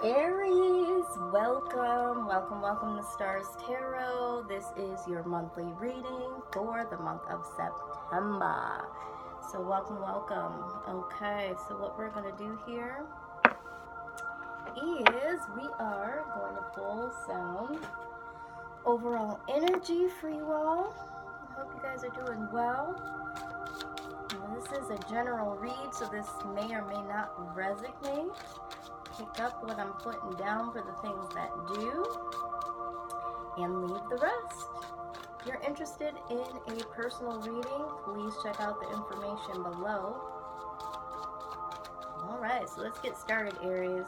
Aries, welcome to Stars Tarot. This is your monthly reading for the month of September. So welcome. Okay, so what we're going to do here is we are going to pull some overall energy for you all. I hope you guys are doing well. Now, this is a general read, so this may or may not resonate. Pick up what I'm putting down for the things that do and leave the rest. If you're interested in a personal reading, please check out the information below. Alright, so let's get started, Aries.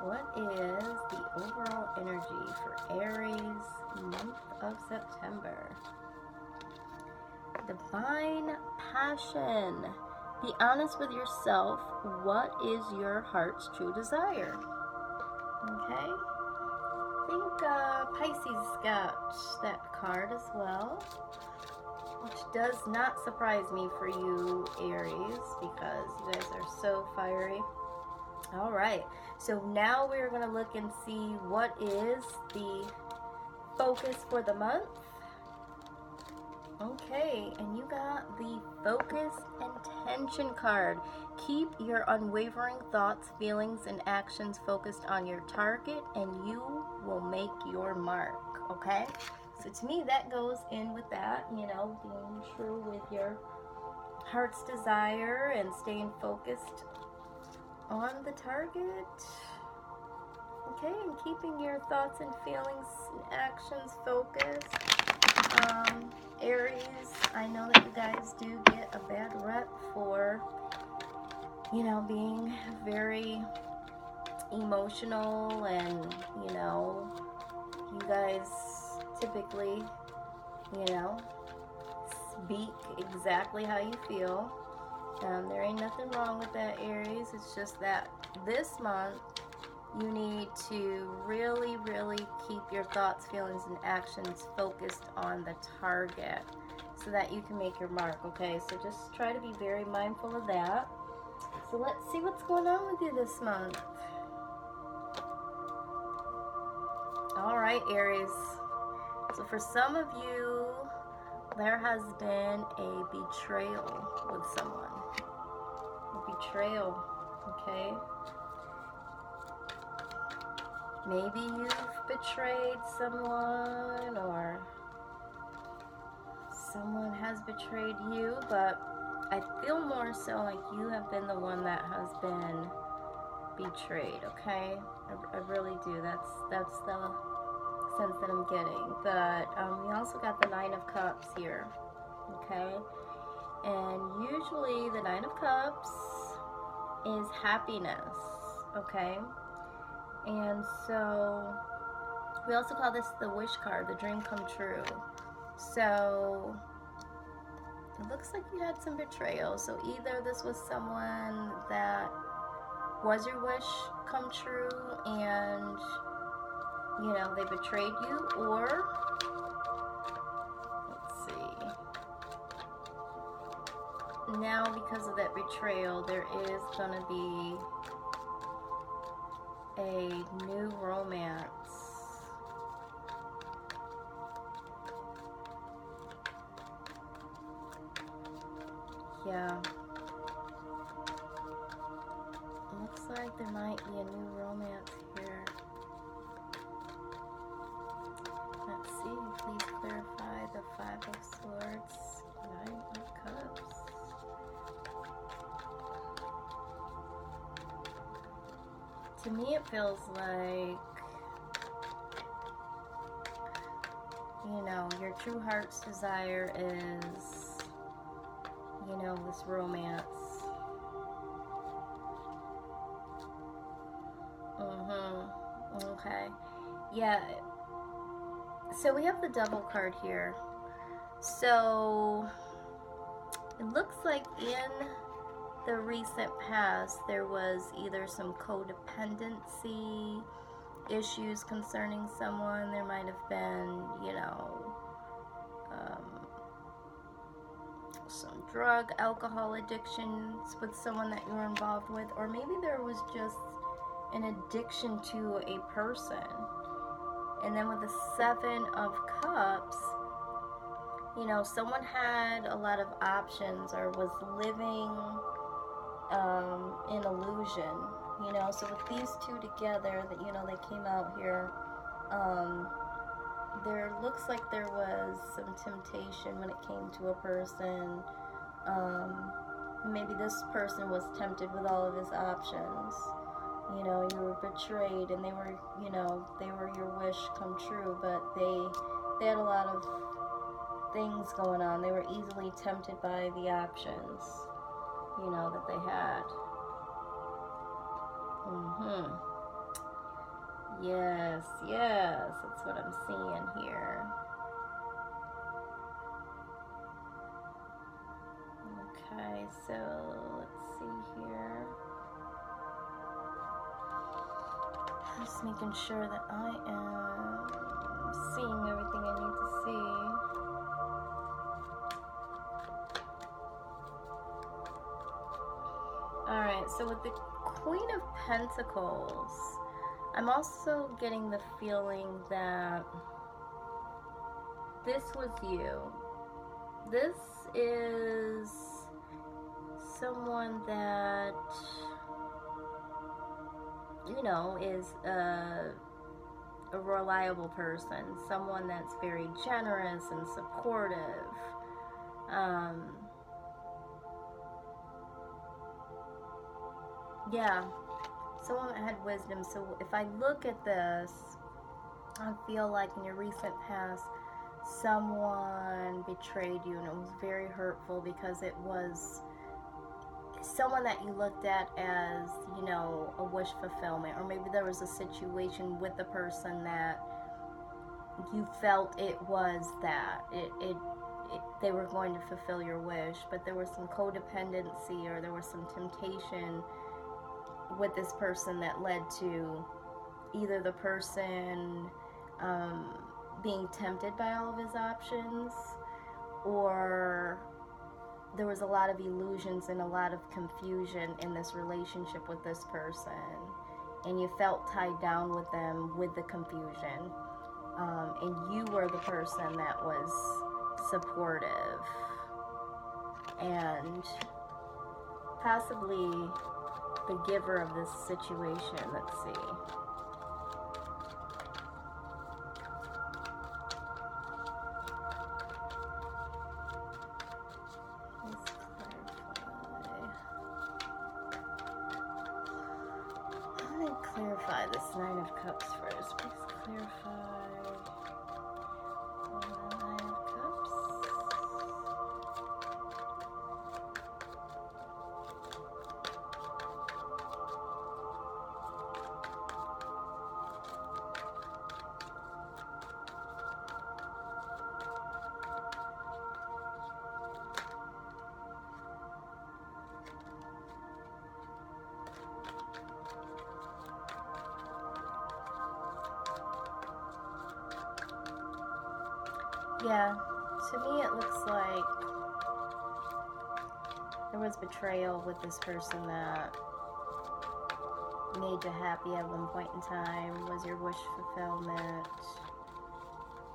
What is the overall energy for Aries month of September? Divine passion. Be honest with yourself. What is your heart's true desire? Okay. I think Pisces got that card as well, which does not surprise me for you, Aries, because you guys are so fiery. All right. So now we're going to look and see what is the focus for the month. Okay, and you got the focus and tension card. Keep your unwavering thoughts, feelings, and actions focused on your target, and you will make your mark. Okay, so to me that goes in with that, you know, being true with your heart's desire and staying focused on the target. Okay, and keeping your thoughts and feelings and actions focused. Aries, I know that you guys do get a bad rep for, you know, being very emotional, and, you know, you guys typically, you know, speak exactly how you feel. There ain't nothing wrong with that, Aries. It's just that this month you need to really keep your thoughts, feelings, and actions focused on the target so that you can make your mark, okay? So just try to be very mindful of that. So let's see what's going on with you this month. All right, Aries. So for some of you, there has been a betrayal with someone. A betrayal, okay? Maybe you've betrayed someone, or someone has betrayed you, but I feel more so like you have been the one that has been betrayed, okay? I really do. That's the sense that I'm getting. But we also got the Nine of Cups here, okay? And usually the Nine of Cups is happiness, okay? And so we also call this the wish card, the dream come true. So it looks like you had some betrayal. So either this was someone that was your wish come true and, you know, they betrayed you, or let's see, now because of that betrayal there is gonna be a new romance. Yeah. Looks like there might be a new romance here. Let's see. Please clarify the Five of Swords, Nine of Cups. To me it feels like, you know, your true heart's desire is, you know, this romance. Okay. Yeah. So we have the Devil card here. So it looks like in the recent past there was either some codependency issues concerning someone. There might have been, you know, some drug, alcohol addictions with someone that you were involved with, or maybe there was just an addiction to a person. And then with the Seven of Cups, you know, someone had a lot of options or was living in illusion, you know. So with these two together, that, you know, they came out here, there looks like there was some temptation when it came to a person. Maybe this person was tempted with all of his options. You know, you were betrayed, and they were, you know, they were your wish come true, but they had a lot of things going on. They were easily tempted by the options, you know, that they had. Yes, yes, that's what I'm seeing here. Okay, so let's see here. Just making sure that I am seeing everything I need to see. Alright, so with the Queen of Pentacles, I'm also getting the feeling that this was you. This is someone that, you know, is a reliable person, someone that's very generous and supportive. Yeah, someone that had wisdom. So if I look at this, I feel like in your recent past, someone betrayed you, and it was very hurtful because it was someone that you looked at as, you know, a wish fulfillment, or maybe there was a situation with the person that you felt it was that they were going to fulfill your wish, but there was some codependency or there was some temptation with this person that led to either the person being tempted by all of his options, or there was a lot of illusions and a lot of confusion in this relationship with this person, and you felt tied down with them with the confusion, and you were the person that was supportive and possibly the giver of this situation. Let's see. Clarify this Nine of Cups first. Please clarify the Nine of Cups. Yeah, to me it looks like there was betrayal with this person that made you happy at one point in time, was your wish fulfillment.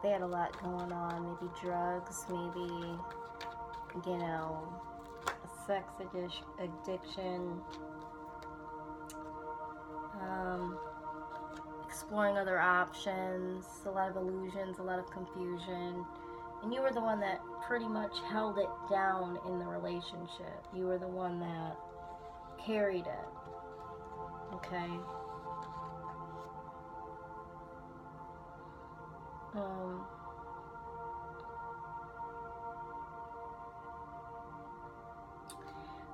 They had a lot going on, maybe drugs, maybe, you know, a sex addiction, exploring other options, a lot of illusions, a lot of confusion. And you were the one that pretty much held it down in the relationship. You were the one that carried it. Okay?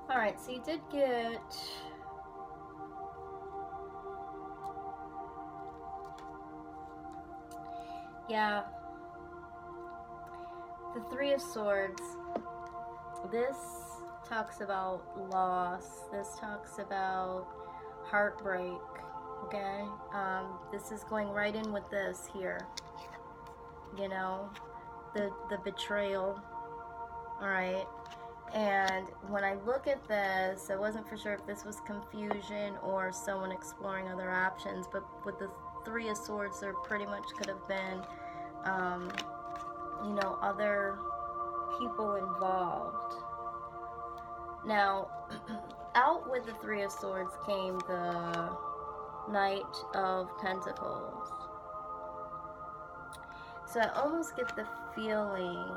Alright, so you did get... Yeah. The Three of Swords. This talks about loss. This talks about heartbreak. Okay? This is going right in with this here. You know? The betrayal. Alright? And when I look at this, I wasn't for sure if this was confusion or someone exploring other options, but with the Three of Swords, there pretty much could have been, you know, other people involved. Now, out with the Three of Swords came the Knight of Pentacles. So I almost get the feeling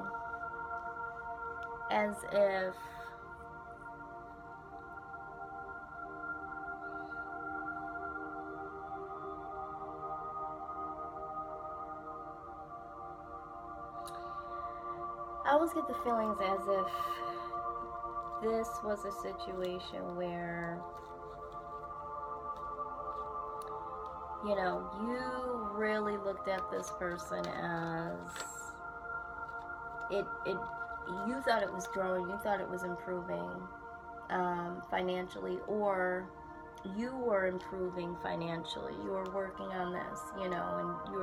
as if I always get the feelings as if this was a situation where, you know, you really looked at this person as you thought it was growing, you thought it was improving financially, or you were improving financially, you were working on this, you know, and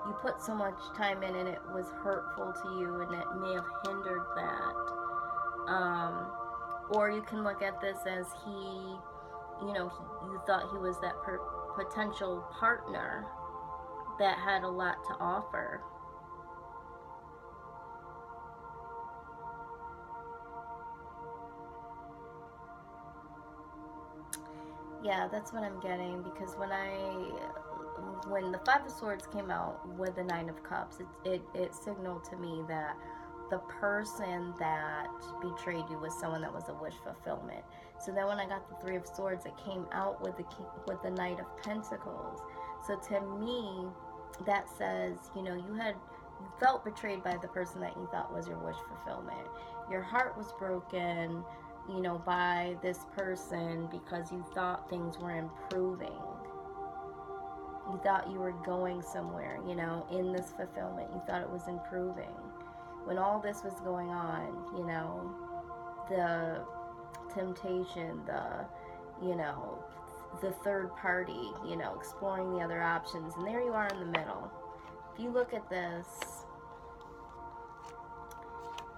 you put so much time in and it was hurtful to you and it may have hindered that. Or you can look at this as you thought he was that potential partner that had a lot to offer. Yeah, that's what I'm getting, because when the Five of Swords came out with the Nine of Cups, it signaled to me that the person that betrayed you was someone that was a wish fulfillment. So then when I got the Three of Swords, it came out with the Knight of Pentacles. So to me, that says, you know, you felt betrayed by the person that you thought was your wish fulfillment. Your heart was broken, you know, by this person because you thought things were improving. You thought you were going somewhere, you know, in this fulfillment. You thought it was improving. When all this was going on, you know, the temptation, the third party, you know, exploring the other options, and there you are in the middle. If you look at this,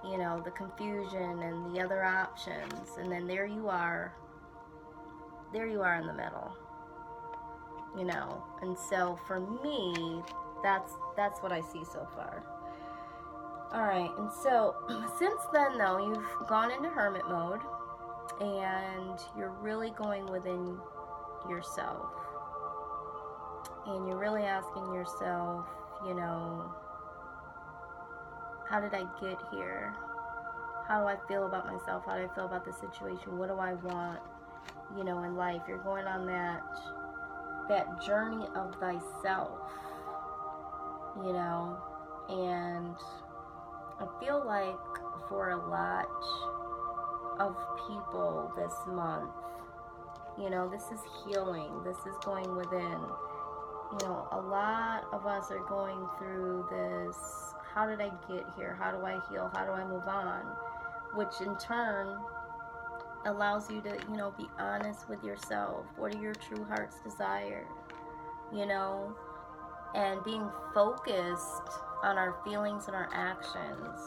you know, the confusion and the other options, and then there you are in the middle, you know. And so for me, that's what I see so far. Alright, and so since then though, you've gone into hermit mode and you're really going within yourself, and you're really asking yourself, you know, how did I get here? How do I feel about myself? How do I feel about the situation? What do I want, you know, in life? You're going on that journey of thyself, you know. And I feel like for a lot of people this month, you know, this is healing. This is going within. You know, a lot of us are going through this, how did I get here? How do I heal? How do I move on? Which in turn allows you to, you know, be honest with yourself. What are your true heart's desires? You know, and being focused on our feelings and our actions,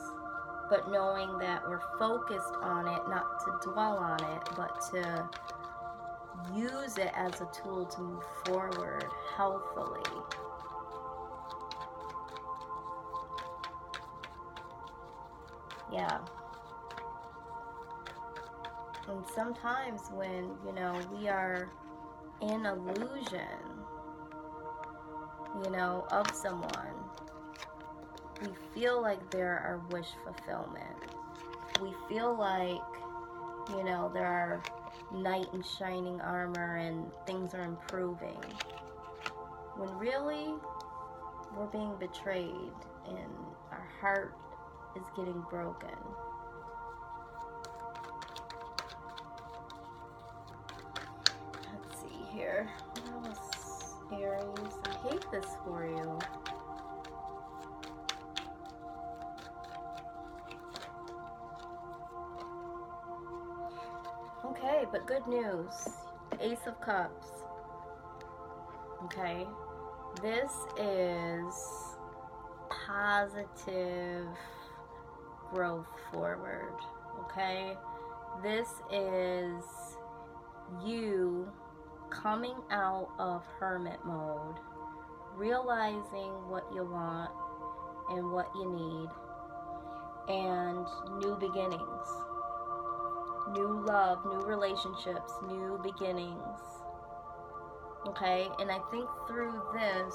but knowing that we're focused on it, not to dwell on it, but to use it as a tool to move forward healthfully. Yeah. And sometimes when, you know, we are in illusion, you know, of someone, we feel like they're our wish fulfillment. We feel like, you know, there are knight in shining armor and things are improving, when really we're being betrayed and our heart is getting broken. Let's see here. What else, Aries? I hate this for you. Okay, but good news. Ace of Cups. Okay, this is positive growth forward. okay? This is you coming out of hermit mode, realizing what you want and what you need, and new beginnings, new love, new relationships, new beginnings. Okay, and I think through this,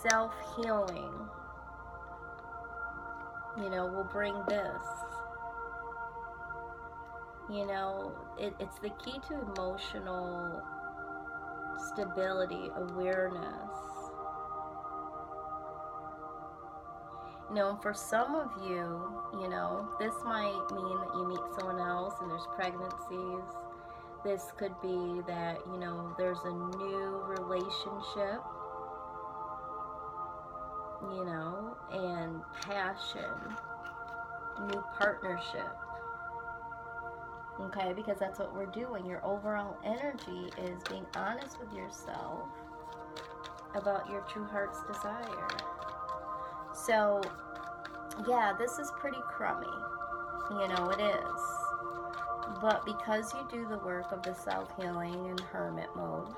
self-healing, will bring this. It's the key to emotional stability, awareness. And for some of you, this might mean that you meet someone else and there's pregnancies. This could be that, there's a new relationship, and passion, new partnership. Okay, because that's what we're doing. Your overall energy is being honest with yourself about your true heart's desire. So, yeah, this is pretty crummy. It is. But because you do the work of the self-healing and hermit mode,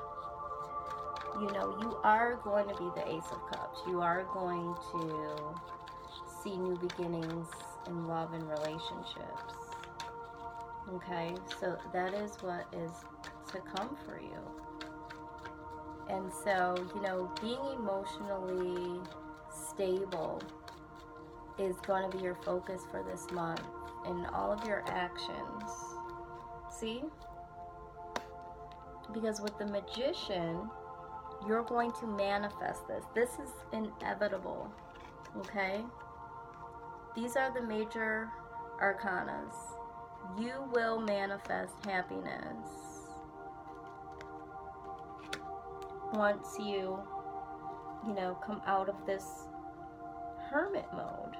you are going to be the Ace of Cups. You are going to see new beginnings in love and relationships. Okay, so that is what is to come for you. And so, being emotionally stable is going to be your focus for this month in all of your actions. See? Because with the Magician, you're going to manifest this. This is inevitable. Okay? These are the major arcanas. You will manifest happiness once you come out of this hermit mode.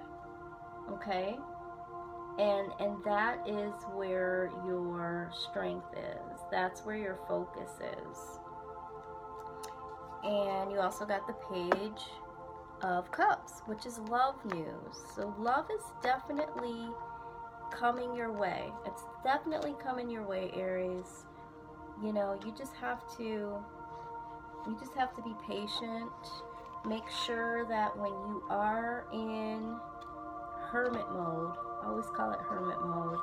Okay? And that is where your strength is. That's where your focus is. And you also got the Page of Cups, which is love news. So love is definitely coming your way. It's definitely coming your way, Aries. You just have to be patient. Make sure that when you are in hermit mode, I always call it hermit mode,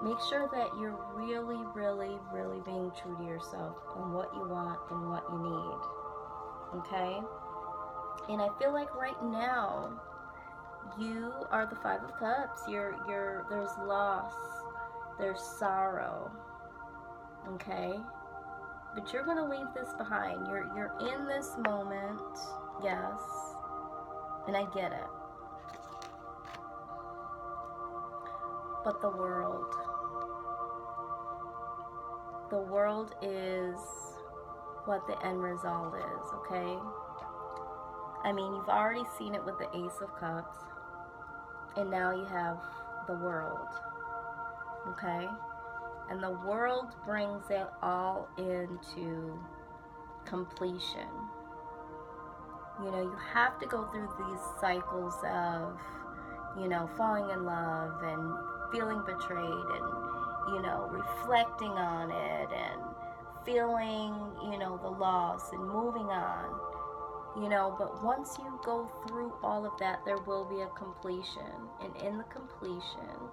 make sure that you're really, really, really being true to yourself on what you want and what you need. Okay? And I feel like right now, you are the Five of Cups. There's loss, there's sorrow. Okay? But you're gonna leave this behind. You're in this moment, yes, and I get it. But the world is what the end result is, okay? I mean, you've already seen it with the Ace of Cups, and now you have the World, okay? And the World brings it all into completion. You have to go through these cycles of, falling in love and feeling betrayed and, reflecting on it and feeling, the loss and moving on. But once you go through all of that, there will be a completion. And in the completion,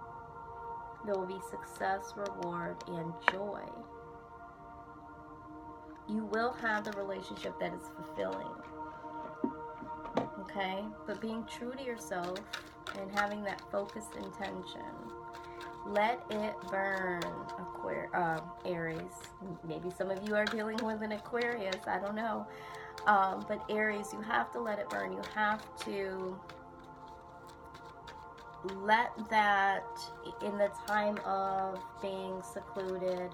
there will be success, reward, and joy. You will have the relationship that is fulfilling. Okay? But being true to yourself and having that focused intention. Let it burn, Aries. Maybe some of you are dealing with an Aquarius. I don't know. But Aries, you have to let it burn. You have to let that, in the time of being secluded,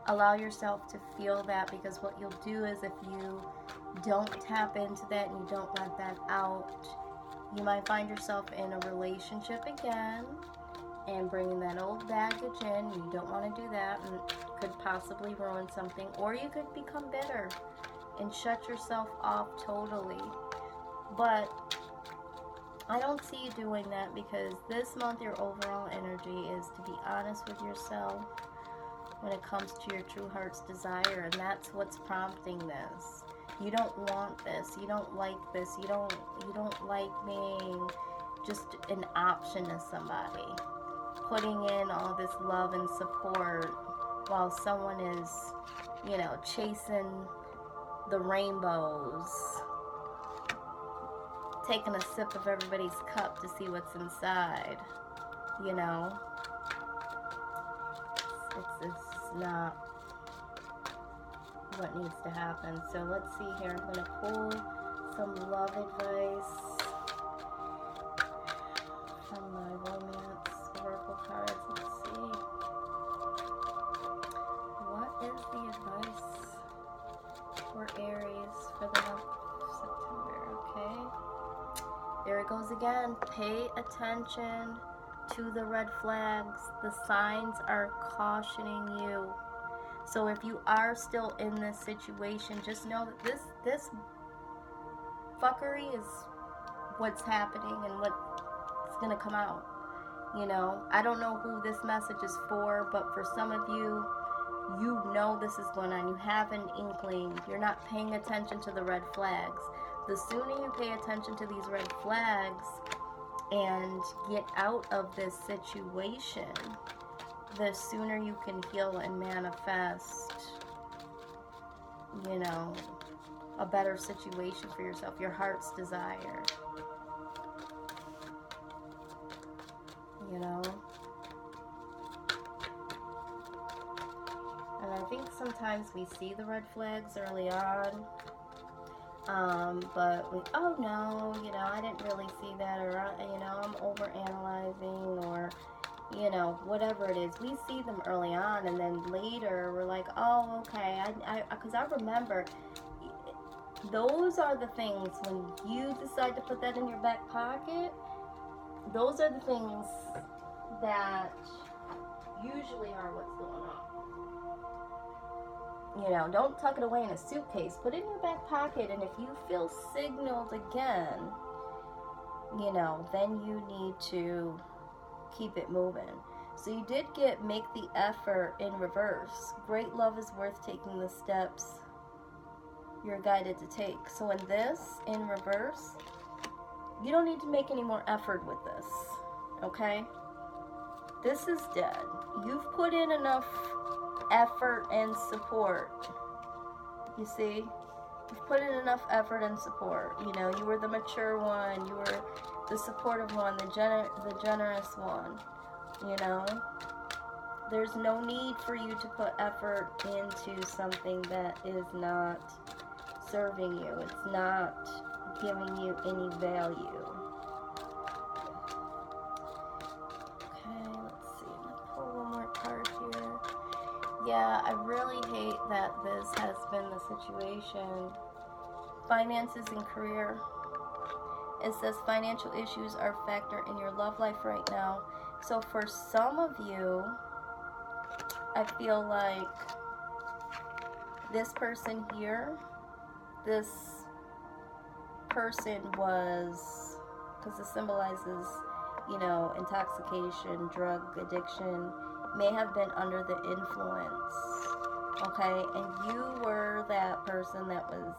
allow yourself to feel that, because what you'll do is if you don't tap into that and you don't let that out, you might find yourself in a relationship again and bringing that old baggage in. You don't want to do that, and it could possibly ruin something, or you could become bitter and shut yourself off totally. But I don't see you doing that, because this month your overall energy is to be honest with yourself when it comes to your true heart's desire, and that's what's prompting this. You don't want this. You don't like this. You don't like being just an option to somebody. Putting in all this love and support while someone is, chasing the rainbows, taking a sip of everybody's cup to see what's inside. It's not what needs to happen. So let's see here. I'm going to pull some love advice from my romance oracle cards. Let's see. What is the advice for Aries for the month of September? Okay. There it goes again. Pay attention to the red flags. The signs are cautioning you. So if you are still in this situation, just know that this fuckery is what's happening and what's going to come out. I don't know who this message is for, but for some of you, you know this is going on. You have an inkling. You're not paying attention to the red flags. The sooner you pay attention to these red flags and get out of this situation, the sooner you can heal and manifest, a better situation for yourself, your heart's desire. And I think sometimes we see the red flags early on, but we, oh no, I didn't really see that, or, I'm overanalyzing, or, whatever it is. We see them early on, and then later we're like, oh, okay, because I remember, those are the things, when you decide to put that in your back pocket, those are the things that usually are what's going on. Don't tuck it away in a suitcase. Put it in your back pocket, and if you feel signaled again, then you need to keep it moving. So you did make the effort in reverse. Great love is worth taking the steps you're guided to take. So in this, in reverse, you don't need to make any more effort with this, okay? This is dead. You've put in enough effort and support. You see? You've put in enough effort and support. You were the mature one. You were the supportive one, the generous one. There's no need for you to put effort into something that is not serving you. It's not giving you any value. Okay, let's see. Let's pull one more card here. Yeah, I really hate that this has been the situation. Finances and career. It says financial issues are a factor in your love life right now. So for some of you, I feel like this person here, this person was, because it symbolizes, intoxication, drug addiction, may have been under the influence, okay? And you were that person that was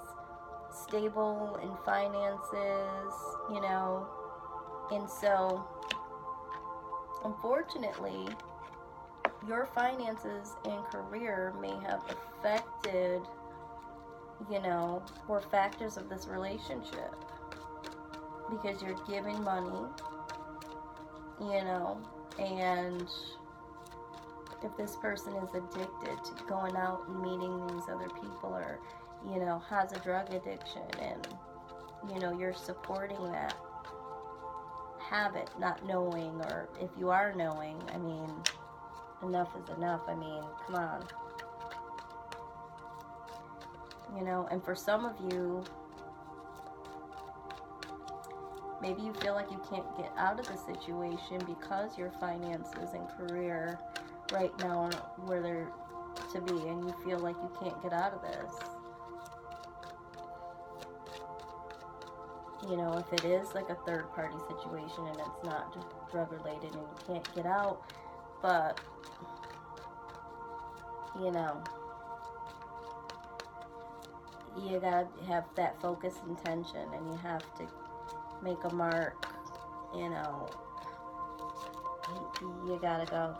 stable in finances, and so, unfortunately, your finances and career may have affected, were factors of this relationship, because you're giving money, and if this person is addicted to going out and meeting these other people, or, has a drug addiction, and, you're supporting that habit, not knowing, or if you are knowing, enough is enough. Come on. And for some of you, maybe you feel like you can't get out of the situation because your finances and career right now are where they're to be, and you feel like you can't get out of this. You know, if it is like a third party situation and it's not just drug related and you can't get out, but, you know, you gotta have that focus and tension, and you have to make a mark, you know, you gotta go.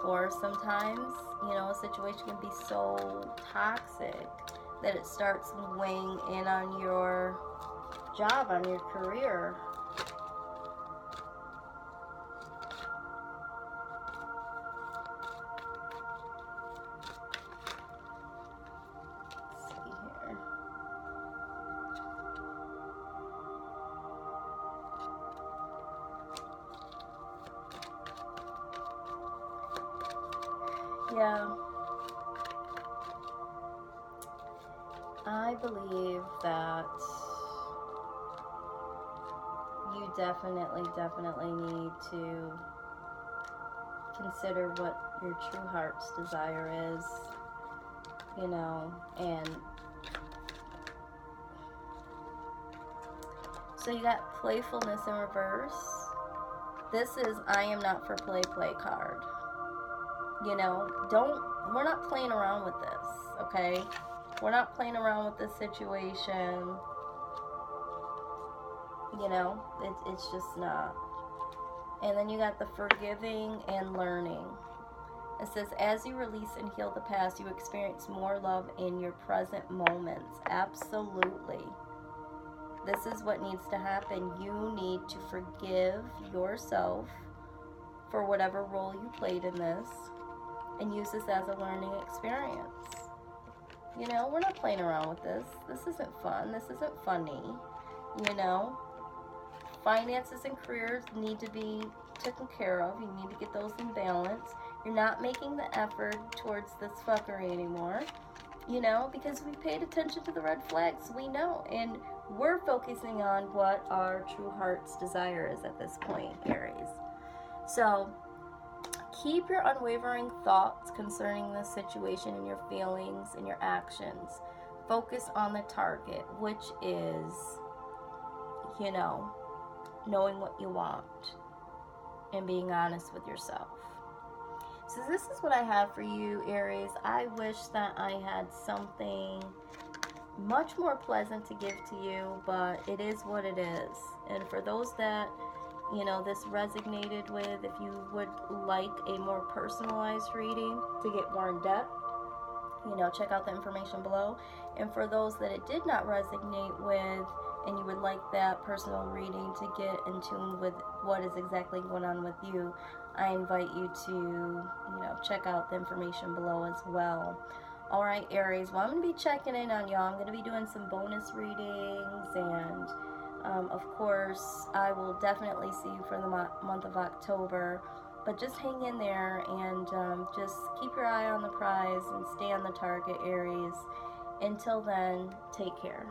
Or sometimes, you know, a situation can be so toxic that it starts weighing in on your job, on your career. Let's see here. Yeah. I believe that you definitely need to consider what your true heart's desire is, you know, and so you got playfulness in reverse. This is I am not for play card. You know, we're not playing around with this, okay? We're not playing around with this situation. You know, it's just not. And then you got the forgiving and learning. It says, as you release and heal the past, you experience more love in your present moments. Absolutely. This is what needs to happen. You need to forgive yourself for whatever role you played in this and use this as a learning experience. You know, we're not playing around with this. This isn't fun. This isn't funny. You know, finances and careers need to be taken care of. You need to get those in balance. You're not making the effort towards this fuckery anymore, you know, because we paid attention to the red flags. We know, and we're focusing on what our true heart's desire is at this point, Aries. So keep your unwavering thoughts concerning this situation and your feelings and your actions. Focus on the target, which is, you know, knowing what you want and being honest with yourself. So this is what I have for you, Aries. I wish that I had something much more pleasant to give to you, but it is what it is. And for those that, you know, this resonated with, if you would like a more personalized reading to get more in depth, you know, check out the information below. And for those that it did not resonate with, and you would like that personal reading to get in tune with what is exactly going on with you, I invite you to, you know, check out the information below as well. All right, Aries. Well, I'm going to be checking in on y'all. I'm going to be doing some bonus readings, and of course, I will definitely see you for the month of October. But just hang in there and just keep your eye on the prize and stay on the target, Aries. Until then, take care.